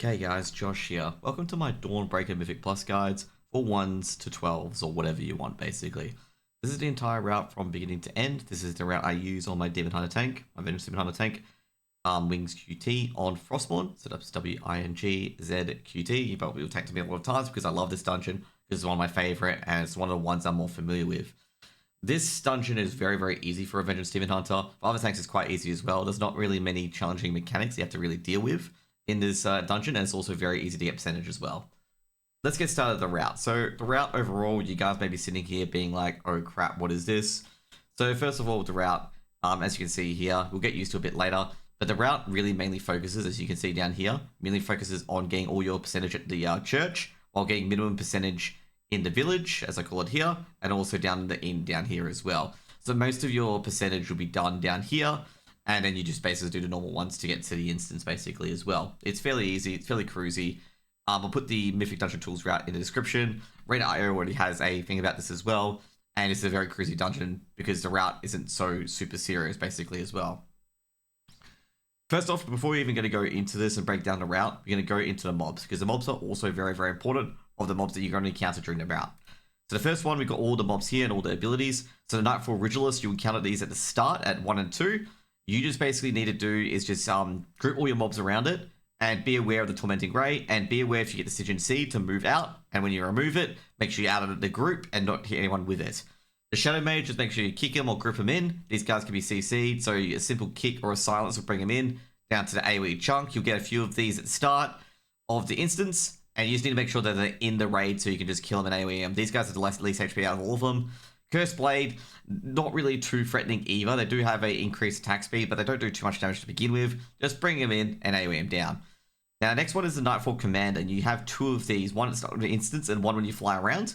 Okay guys, Josh here. Welcome to my Dawnbreaker Mythic Plus guides for 1s to 12s or whatever you want basically. This is the entire route from beginning to end. This is the route I use on my Demon Hunter tank, my Vengeance Demon Hunter tank, Wings QT on Frostborn, so that's WINGZ QT. You probably will take to me a lot of times because I love this dungeon. This is one of my favorite and it's one of the ones I'm more familiar with. This dungeon is very easy for a Vengeance Demon Hunter. For other tanks it's quite easy as well. There's not really many challenging mechanics you have to really deal with in this dungeon, and it's also very easy to get percentage as well. Let's get started with the route. So the route overall, you guys may be sitting here being like, oh crap, what is this? So first of all, the route, as you can see here, we'll get used to a bit later, but the route really mainly focuses, as you can see down here, mainly focuses on getting all your percentage at the church, while getting minimum percentage in the village, as I call it here, and also down in the inn down here as well. So most of your percentage will be done down here, and then you just basically do the normal ones to get to the instance basically as well. It's fairly easy, it's fairly cruisy. I'll put the Mythic Dungeon Tools route in the description. Raid.io already has a thing about this as well, and it's a very cruisy dungeon because the route isn't so super serious basically as well. First off, before we're even going to go into this and break down the route, we're going to go into the mobs, because the mobs are also very important of the mobs that you're going to encounter during the route. So the first one, we've got all the mobs here and all the abilities. So the Nightfall Ritualist, you encounter these at the start at 1 and 2. You just basically need to do is just group all your mobs around it and be aware of the Tormenting Ray, and be aware if you get the Stygian Seed to move out, and when you remove it, make sure you're out of the group and not hit anyone with it. The Shadow Mage, just make sure you kick him or group him in. These guys can be CC'd, so a simple kick or a silence will bring him in down to the AoE chunk. You'll get a few of these at the start of the instance, and you just need to make sure that they're in the raid so you can just kill them and AoE them. These guys are the least HP out of all of them. Cursed Blade, not really too threatening either. They do have a increased attack speed, but they don't do too much damage to begin with. Just bring them in and AoE them down. Now, next one is the Nightfall Command, and you have two of these. One at the start of the instance and one when you fly around.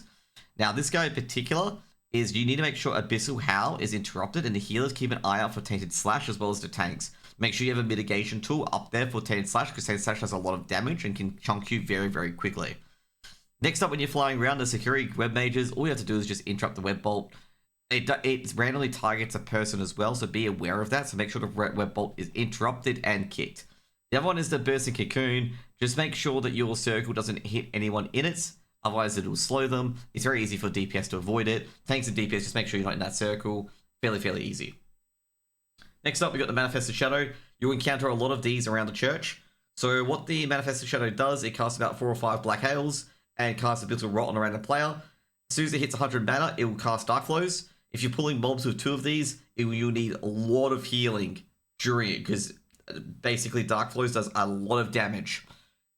Now, this guy in particular is you need to make sure Abyssal Howl is interrupted, and the healers keep an eye out for Tainted Slash as well as the tanks. Make sure you have a mitigation tool up there for Tainted Slash, because Tainted Slash has a lot of damage and can chunk you very quickly. Next up, when you're flying around the security web mages, all you have to do is just interrupt the web bolt. It randomly targets a person as well, so be aware of that. So make sure the web bolt is interrupted and kicked. The other one is the Bursting Cocoon. Just make sure that your circle doesn't hit anyone in it, otherwise it will slow them. It's very easy for DPS to avoid it. Tanks and DPS, just make sure you're not in that circle. Fairly easy. Next up, we got the Manifested Shadow. You'll encounter a lot of these around the church. So what the Manifested Shadow does, it casts about 4 or 5 Black Hails and casts a bit of Rot on around the player. As soon as it hits 100 mana, it will cast Dark Flows. If you're pulling mobs with 2 of these, you'll need a lot of healing during it, because basically Dark Flows does a lot of damage.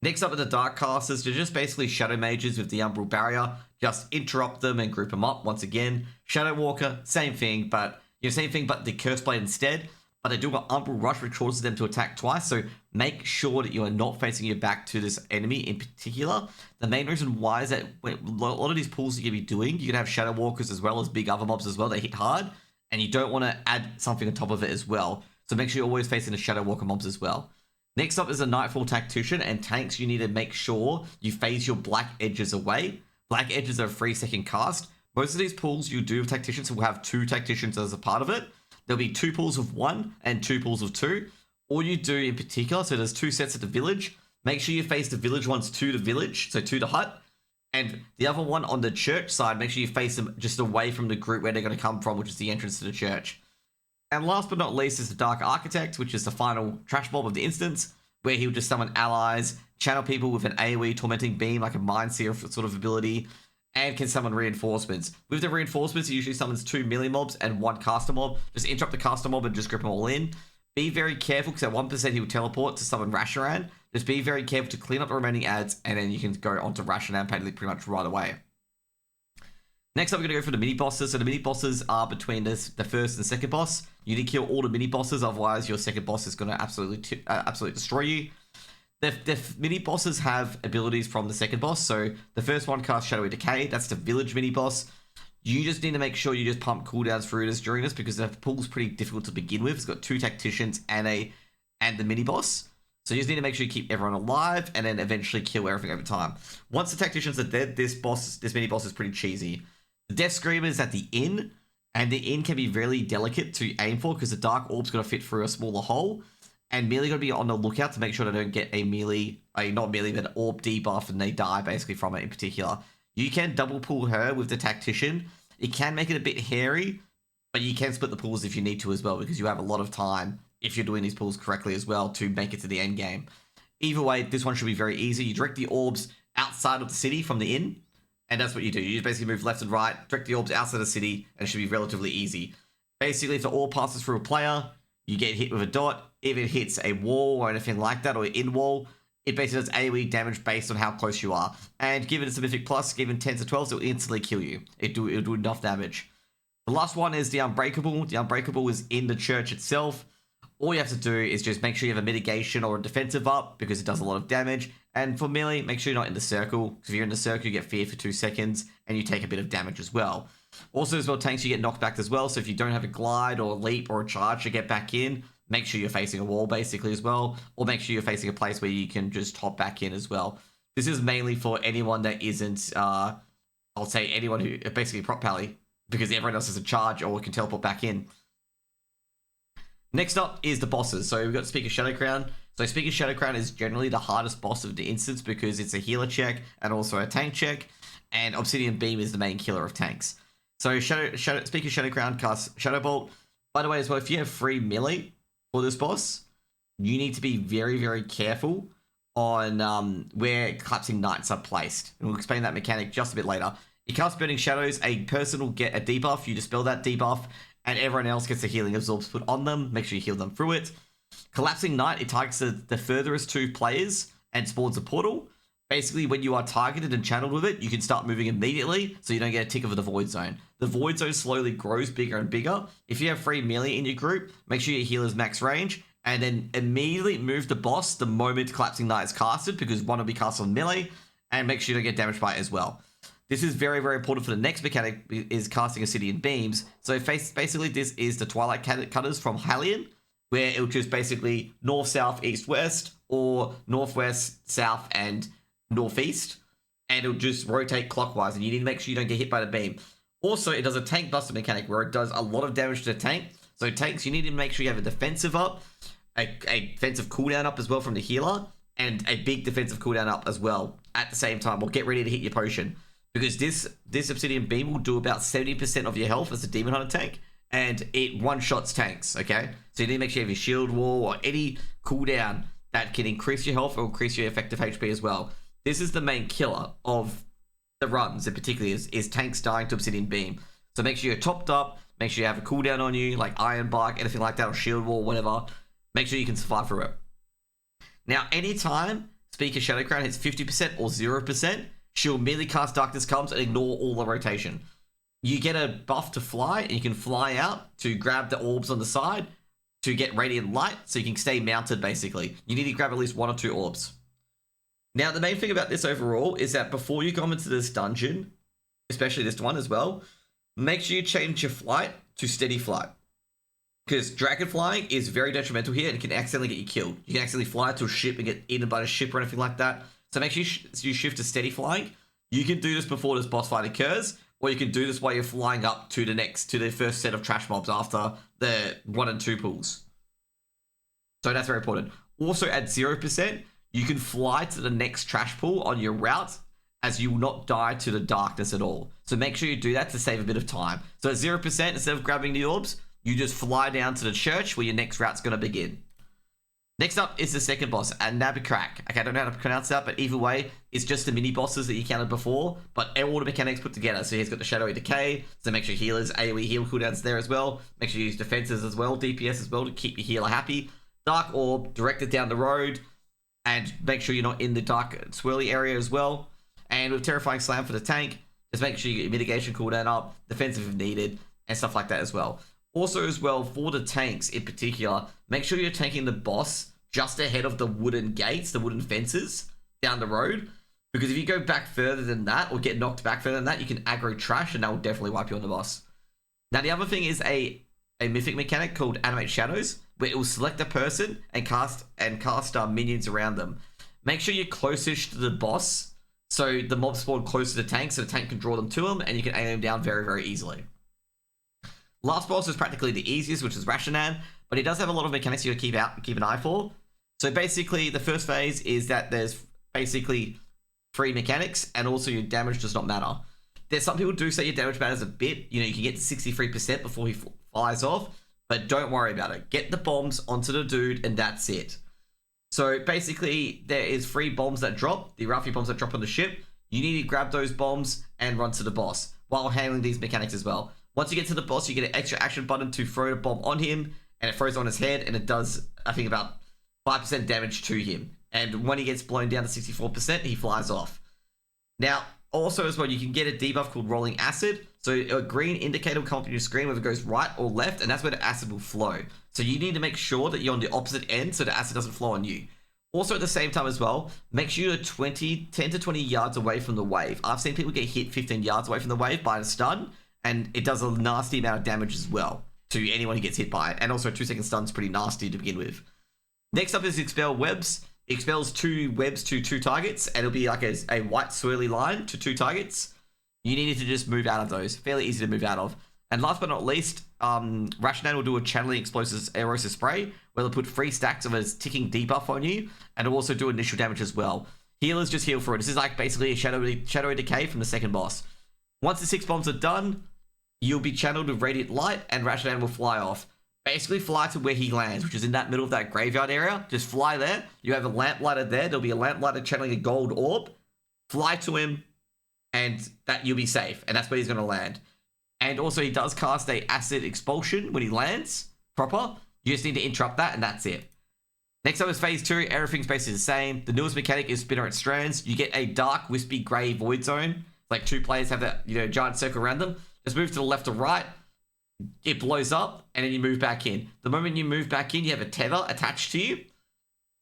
Next up are the Dark Casters. They're just basically Shadow Mages with the Umbral Barrier. Just interrupt them and group them up once again. Shadow Walker, same thing, but the Curse Blade instead. But they do got Umbral Rush, which causes them to attack twice, so make sure that you are not facing your back to this enemy in particular. The main reason why is that a lot of these pulls that you're going to be doing, you're going to have Shadow Walkers as well as big other mobs as well that hit hard, and you don't want to add something on top of it as well. So make sure you're always facing the Shadow Walker mobs as well. Next up is the Nightfall Tactician, and tanks, you need to make sure you phase your black edges away. Black edges are a 3-second cast. Most of these pulls you do with Tacticians will have 2 Tacticians as a part of it. There'll be 2 pulls of 1 and 2 pulls of 2. All you do in particular, so there's 2 sets at the village. Make sure you face the village ones to the village, so to the hut. And the other one on the church side, make sure you face them just away from the group where they're going to come from, which is the entrance to the church. And last but not least is the Dark Architect, which is the final trash mob of the instance, where he'll just summon allies, channel people with an AoE Tormenting Beam, like a Mind Seer sort of ability, and can summon reinforcements. With the reinforcements, he usually summons 2 melee mobs and 1 caster mob. Just interrupt the caster mob and just grip them all in. Be very careful, because at 1% he will teleport to summon Rasharan. Just be very careful to clean up the remaining adds, and then you can go onto Rasharan pretty much right away. Next up, we're going to go for the mini-bosses. So the mini-bosses are between the first and second boss. You need to kill all the mini-bosses, otherwise your second boss is going to absolutely destroy you. The mini-bosses have abilities from the second boss. So the first one casts Shadowy Decay. That's the village mini-boss. You just need to make sure you just pump cooldowns through this during this, because the pool's pretty difficult to begin with. It's got 2 Tacticians and the mini-boss. So you just need to make sure you keep everyone alive and then eventually kill everything over time. Once the Tacticians are dead, this mini-boss is pretty cheesy. The Death Screamer is at the inn, and the inn can be really delicate to aim for because the Dark Orb's going to fit through a smaller hole. and melee got to be on the lookout to make sure they don't get a melee, not melee, but an orb debuff and they die basically from it in particular. You can double pull her with the tactician. It can make it a bit hairy, but you can split the pulls if you need to as well, because you have a lot of time if you're doing these pulls correctly as well to make it to the end game. Either way, this one should be very easy. You direct the orbs outside of the city from the inn, and that's what you do. You just basically move left and right, direct the orbs outside the city, and it should be relatively easy. Basically, if the orb passes through a player, you get hit with a dot. If it hits a wall or anything like that, or in wall, it basically does AoE damage based on how close you are. And given it's a Mythic Plus, given 10s to 12s, it'll instantly kill you. It'll do enough damage. The last one is the Unbreakable. The Unbreakable is in the church itself. All you have to do is just make sure you have a mitigation or a defensive up, because it does a lot of damage. And for melee, make sure you're not in the circle, because if you're in the circle, you get feared for 2 seconds, and you take a bit of damage as well. Also, as well, tanks, you get knocked back as well, so if you don't have a glide or a leap or a charge to get back in, make sure you're facing a wall, basically, as well, or make sure you're facing a place where you can just hop back in as well. This is mainly for anyone that isn't, I'll say anyone who, basically prop pally, because everyone else has a charge or can teleport back in. Next up is the bosses. So we've got Speaker Shadow Crown. So Speaker Shadow Crown is generally the hardest boss of the instance because it's a healer check and also a tank check. And Obsidian Beam is the main killer of tanks. So Speaker Shadow Crown casts Shadow Bolt. By the way, as well, if you have free melee for this boss, you need to be very, very careful on where Collapsing Knights are placed. And we'll explain that mechanic just a bit later. You cast Burning Shadows, a person will get a debuff. You dispel that debuff, and everyone else gets a healing absorbs put on them. Make sure you heal them through it. Collapsing Knight, it targets the furthest 2 players and spawns a portal. Basically, when you are targeted and channeled with it, you can start moving immediately, so you don't get a tick of the Void Zone. The Void Zone slowly grows bigger and bigger. If you have free melee in your group, make sure your healer's max range, and then immediately move the boss the moment Collapsing Knight is casted, because one will be cast on melee, and make sure you don't get damaged by it as well. This is very, very important for the next mechanic, is casting Obsidian Beams. So basically, this is the Twilight Cutters from Hellion, where it'll just basically north, south, east, west, or northwest, south, and northeast, and it'll just rotate clockwise, and you need to make sure you don't get hit by the beam. Also, it does a tank buster mechanic where it does a lot of damage to the tank. So tanks, you need to make sure you have a defensive up, a defensive cooldown up as well from the healer, and a big defensive cooldown up as well at the same time. Or get ready to hit your potion. Because this Obsidian Beam will do about 70% of your health as a Demon Hunter tank, and it one-shots tanks, okay? So you need to make sure you have your shield wall or any cooldown that can increase your health or increase your effective HP as well. This is the main killer of the runs, in particular, is tanks dying to Obsidian Beam. So make sure you're topped up, make sure you have a cooldown on you, like Iron Bark, anything like that, or shield wall, whatever. Make sure you can survive through it. Now, anytime Speaker Shadow Crown hits 50% or 0%, she'll immediately cast Darkness Comes and ignore all the rotation. You get a buff to fly, and you can fly out to grab the orbs on the side to get Radiant Light, so you can stay mounted, basically. You need to grab at least 1 or 2 orbs. Now, the main thing about this overall is that before you come into this dungeon, especially this one as well, make sure you change your flight to steady flight. Because dragon flying is very detrimental here and can accidentally get you killed. You can accidentally fly to a ship and get eaten by a ship or anything like that. So make sure you shift to steady flying. You can do this before this boss fight occurs, or you can do this while you're flying up to the first set of trash mobs after the 1 and 2 pulls. So that's very important. Also at 0%, you can fly to the next trash pool on your route, as you will not die to the darkness at all. So make sure you do that to save a bit of time. So at 0%, instead of grabbing the orbs, you just fly down to the church where your next route's going to begin. Next up is the second boss, Nabikrak. Okay, I don't know how to pronounce that, but either way, it's just the mini bosses that you counted before, but all the mechanics put together. So he's got the Shadowy Decay, so make sure healers, AoE heal cooldowns there as well. Make sure you use defenses as well, DPS as well, to keep your healer happy. Dark Orb, directed down the road, and make sure you're not in the dark swirly area as well. And with Terrifying Slam for the tank, just make sure you get your mitigation cooldown up, defensive if needed, and stuff like that as well. Also as well, for the tanks in particular, make sure you're tanking the boss just ahead of the wooden gates, the wooden fences down the road. Because if you go back further than that, or get knocked back further than that, you can aggro trash, and that will definitely wipe you on the boss. Now the other thing is a mythic mechanic called Animate Shadows, where it will select a person and cast minions around them. Make sure you're closest to the boss, so the mobs spawn close to the tank, so the tank can draw them to them, and you can aim them down very, very easily. Last boss is practically the easiest, which is Rashanan. but he does have a lot of mechanics you gotta keep an eye for. So basically, the first phase is that there's basically 3 mechanics, and also your damage does not matter. There's some people do say your damage matters a bit. You know, you can get to 63% before he flies off, but don't worry about it. Get the bombs onto the dude, and that's it. So basically, there is 3 bombs that drop, the Ralphie bombs that drop on the ship. You need to grab those bombs and run to the boss while handling these mechanics as well. Once you get to the boss, you get an extra action button to throw the bomb on him, and it throws on his head, and it does, I think, about 5% damage to him. And when he gets blown down to 64%, he flies off. Now, also as well, you can get a debuff called Rolling Acid. So a green indicator will come up on your screen whether it goes right or left, and that's where the acid will flow. So you need to make sure that you're on the opposite end so the acid doesn't flow on you. Also at the same time as well, make sure you're 10 to 20 yards away from the wave. I've seen people get hit 15 yards away from the wave by a stun, and it does a nasty amount of damage as well to anyone who gets hit by it. And also a 2-second stun is pretty nasty to begin with. Next up is Expel Webs. It expels 2 webs to 2 targets, and it'll be like a white swirly line to 2 targets. You need to just move out of those. Fairly easy to move out of. And last but not least, Rashidan will do a Channeling Explosives Erosive Spray, where they'll put 3 stacks of a ticking debuff on you, and it'll also do initial damage as well. Healers just heal for it. This is like basically a Shadowy Decay from the second boss. Once the 6 bombs are done, you'll be channeled with Radiant Light, and Rashidan will fly off. Basically fly to where he lands, which is in that middle of that graveyard area. Just fly there. You have a lamplighter there. There'll be a lamplighter channeling a gold orb. Fly to him, and that you'll be safe. And that's where he's going to land. And also, he does cast a acid expulsion when he lands proper. You just need to interrupt that, and that's it. Next up is phase 2. Everything's basically the same. The newest mechanic is Spinneret Strands. You get a dark, wispy, grey void zone. Like 2 players have that, giant circle around them. Just move to the left or right. It blows up, and then you move back in. The moment you move back in, you have a tether attached to you,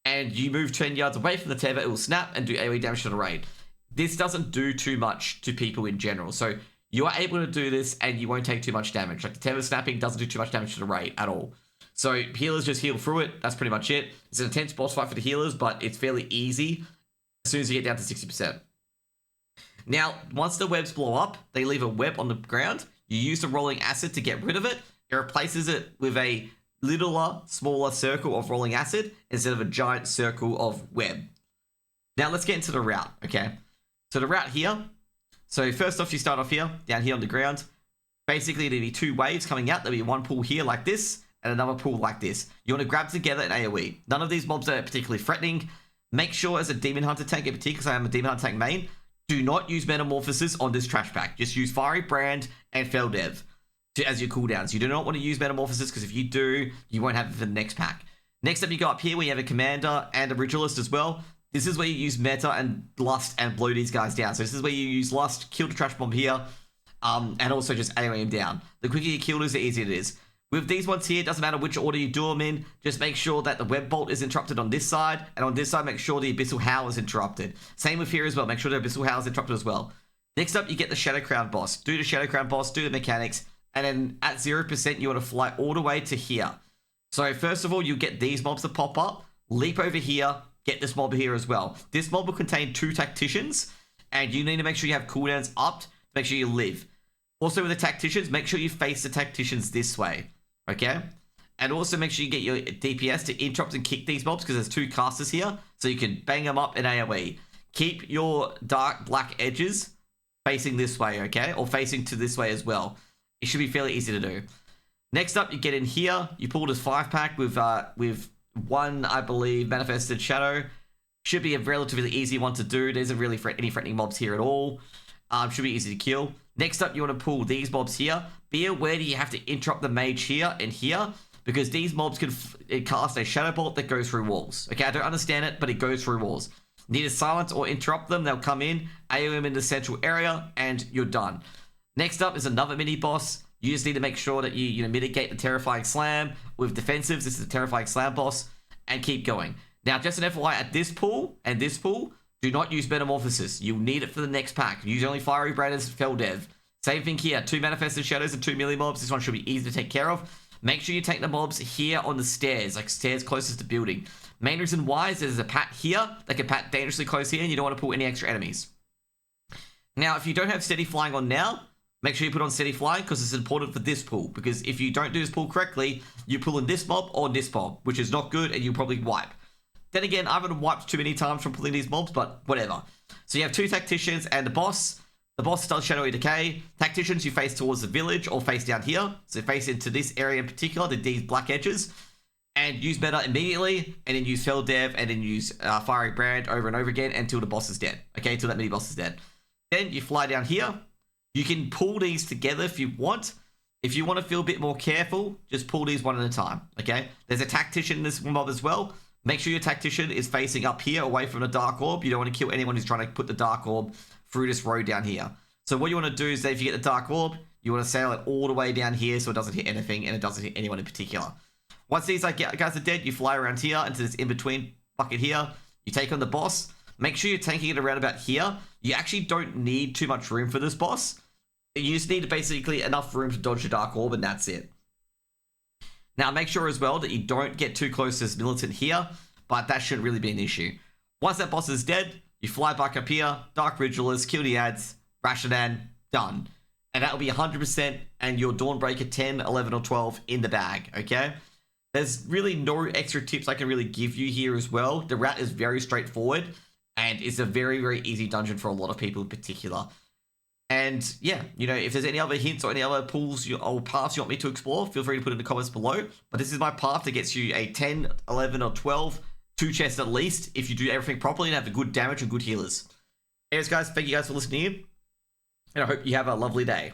and you move 10 yards away from the tether, it will snap and do AoE damage to the raid. This doesn't do too much to people in general, so you are able to do this, and you won't take too much damage. Like, the tether snapping doesn't do too much damage to the raid at all. So healers just heal through it. That's pretty much it. It's an intense boss fight for the healers, but it's fairly easy as soon as you get down to 60%. Now, once the webs blow up, they leave a web on the ground. You use the Rolling Acid to get rid of it. It replaces it with a littler, smaller circle of Rolling Acid instead of a giant circle of web. Now let's get into the route, okay? So the route here. So first off, you start off here, down here on the ground. Basically, there'll be 2 waves coming out. There'll be one pool here like this, and another pool like this. You want to grab together an AoE. None of these mobs are particularly threatening. Make sure as a Demon Hunter tank in particular, because I am a Demon Hunter tank main, do not use Metamorphosis on this trash pack. Just use Fiery Brand and Feldev as your cooldowns. You do not want to use Metamorphosis, because if you do, you won't have it for the next pack. Next up, you go up here where you have a Commander and a Ritualist as well. This is where you use Meta and Lust and blow these guys down. So this is where you use Lust, kill the trash bomb here, and also just AoE him down. The quicker you kill these, the easier it is. With these ones here, it doesn't matter which order you do them in. Just make sure that the Web Bolt is interrupted on this side. And on this side, make sure the Abyssal Howl is interrupted. Same with here as well. Make sure the Abyssal Howl is interrupted as well. Next up, you get the Shadow Crown boss. Do the Shadow Crown boss, do the mechanics. And then at 0%, you want to fly all the way to here. So first of all, you get these mobs to pop up. Leap over here. Get this mob here as well. This mob will contain 2 Tacticians. And you need to make sure you have cooldowns up to make sure you live. Also with the Tacticians, make sure you face the Tacticians this way. Okay? And also make sure you get your DPS to interrupt and kick these mobs, because there's 2 casters here. So you can bang them up in AoE. Keep your dark black edges facing this way, okay? Or facing to this way as well. It should be fairly easy to do. Next up, you get in here. You pull this 5-pack with 1, I believe, Manifested Shadow. Should be a relatively easy one to do. There isn't really any threatening mobs here at all. Should be easy to kill. Next up, you want to pull these mobs here. Be aware that you have to interrupt the mage here and here, because these mobs can cast a Shadow Bolt that goes through walls. Okay, I don't understand it, but it goes through walls. Need to silence or interrupt them. They'll come in, AOM in the central area, and you're done. Next up is another mini-boss. You just need to make sure that you mitigate the Terrifying Slam with defensives. This is the Terrifying Slam boss, and keep going. Now, just an FYI, at this pool and this pool, do not use Metamorphosis. You'll need it for the next pack. Use only Fiery Brand as Feldev. Same thing here. 2 Manifested Shadows and 2 melee mobs. This one should be easy to take care of. Make sure you take the mobs here on the stairs, like stairs closest to building. Main reason why is there's a pat here that can pat dangerously close here, and you don't want to pull any extra enemies. Now, if you don't have steady flying on now, Make sure you put on steady flying because it's important for this pull. Because if you don't do this pull correctly, you pull in this mob or this mob, which is not good, and you'll probably wipe. Then again, I haven't wiped too many times from pulling these mobs, but whatever. So you have 2 tacticians and the boss. The boss does shadowy decay. Tacticians, you face towards the village or face down here. So face into this area in particular, these black edges. And use meta immediately, and then use Fell Dev, and then use Fiery Brand over and over again until the boss is dead. Okay, until that mini boss is dead. Then you fly down here. You can pull these together if you want. If you want to feel a bit more careful, just pull these one at a time, okay? There's a tactician in this mob as well. Make sure your tactician is facing up here away from the dark orb. You don't want to kill anyone who's trying to put the dark orb through this road down here. So what you want to do is that if you get the dark orb, you want to sail it all the way down here so it doesn't hit anything and it doesn't hit anyone in particular. Once these guys are dead, you fly around here into this in-between bucket here. You take on the boss. Make sure you're tanking it around about here. You actually don't need too much room for this boss. You just need basically enough room to dodge the Dark Orb, and that's it. Now, make sure as well that you don't get too close to this militant here, but that shouldn't really be an issue. Once that boss is dead, you fly back up here, Dark Ritualist, kill the ads, Rashidan, done. And that'll be 100% and your Dawnbreaker 10, 11, or 12 in the bag, okay? There's really no extra tips I can really give you here as well. The route is very straightforward, and it's a very, very easy dungeon for a lot of people in particular. And yeah, you know, if there's any other hints or any other pulls or paths you want me to explore, feel free to put in the comments below. But this is my path that gets you a 10, 11, or 12, 2 chests at least, if you do everything properly and have a good damage and good healers. Anyways, guys, thank you guys for listening in, and I hope you have a lovely day.